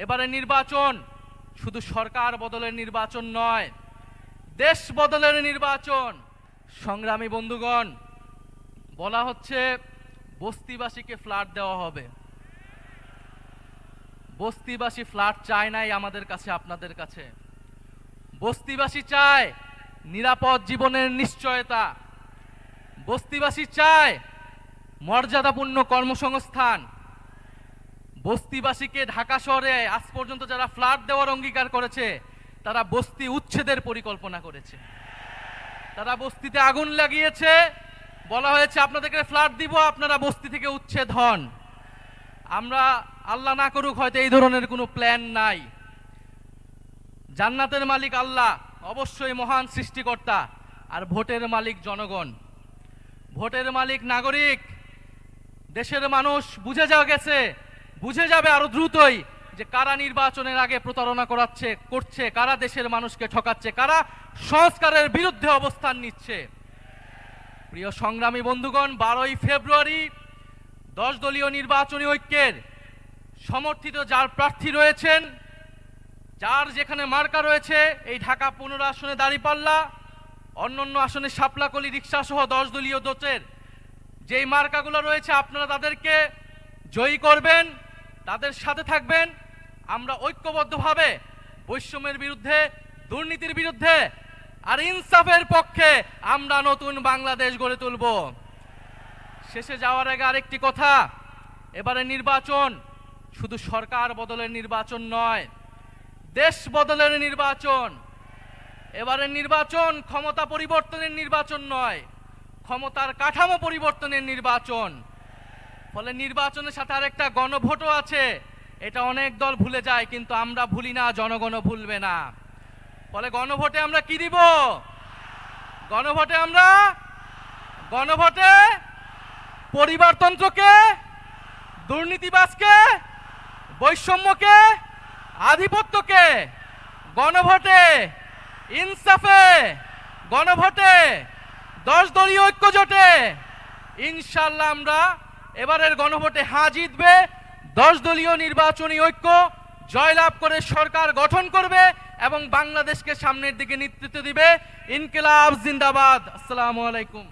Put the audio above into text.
এবারে নির্বাচন শুধু সরকার বদলের নির্বাচন নয়, দেশ বদলের নির্বাচন। সংগ্রামী বন্ধুগণ, বলা হচ্ছে বস্তিবাসীকে ফ্ল্যাট দেওয়া হবে। বস্তিবাসী ফ্ল্যাট চায় নাই আমাদের কাছে, আপনাদের কাছে। বস্তিবাসী চায় নিরাপদ জীবনের নিশ্চয়তা। বস্তিবাসী চায় মর্যাদাপূর্ণ কর্মসংস্থান। বস্তিবাসীকে ঢাকা শহরে আজ পর্যন্ত যারা ফ্ল্যাট দেওয়ার অঙ্গীকার করেছে, তারা বস্তি উচ্ছেদের পরিকল্পনা করেছে। তারা বস্তিতে আগুন লাগিয়েছে, বলা হয়েছে আপনাদেরকে ফ্ল্যাট দিব, আপনারা বস্তি থেকে উচ্ছেদ হন। আমরা আল্লাহ না করুক হয়তো এই ধরনের কোনো প্ল্যান নাই। জান্নাতের মালিক আল্লাহ, অবশ্যই মহান সৃষ্টিকর্তা, আর ভোটের মালিক জনগণ। ভোটের মালিক নাগরিক। দেশের মানুষ বুঝে যাবে আরো দ্রুতই যে কারা নির্বাচনের আগে প্রতারণা করছে, কারা দেশের মানুষকে ঠকাচ্ছে, কারা সংস্কারের বিরুদ্ধে অবস্থান নিচ্ছে। প্রিয় সংগ্রামী বন্ধুগণ, 12ই ফেব্রুয়ারি 10 দলীয় নির্বাচনী ঐক্যের সমর্থিত যার প্রার্থী রয়েছেন, যার যেখানে মার্কা রয়েছে, এই ঢাকা 15 আসনে দাঁড়িপাল্লা, অন্যান্য আসনে শাপলাকলি, রিক্সা সহ 10 দলীয় জোটের যেই মার্কাগুলো রয়েছে, আপনারা তাদেরকে জয়ী করবেন, তাদের সাথে থাকবেন। আমরা ঐক্যবদ্ধভাবে বৈষম্যের বিরুদ্ধে, দুর্নীতির বিরুদ্ধে আর ইনসাফের পক্ষে আমরা নতুন বাংলাদেশ গড়ে তুলব। শেষে যাওয়ার আগে আরেকটি কথা, এবারে নির্বাচন শুধু সরকার বদলের নির্বাচন নয়, দেশ বদলের নির্বাচন। এবারে নির্বাচন ক্ষমতা পরিবর্তনের নির্বাচন নয়, ক্ষমতার কাঠামো পরিবর্তনের নির্বাচন। ফলে নির্বাচনের সাথে আরেকটা গণভোটও আছে। এটা অনেক দল ভুলে যায়, কিন্তু আমরা ভুলি না, জনগণও ভুলবে না। ফলে গণভোটে আমরা কি দিব? গণভোটে পরিবারতন্ত্রকে, দুর্নীতিবাজকে, বৈষম্যকে, আধিপত্যকে, গণভোটে ইনসাফে, গণভোটে 10 দলীয় ঐক্য জোটে ইনশাআল্লাহ আমরা এবারের গণভোটে হ্যাঁ জিতবে। 10 দলীয় নির্বাচনী ঐক্য জয়লাভ করে সরকার গঠন করবে এবং বাংলাদেশকে সামনের দিকে নেতৃত্ব দিবে। ইনকিলাব জিন্দাবাদ। আসসালামু আলাইকুম।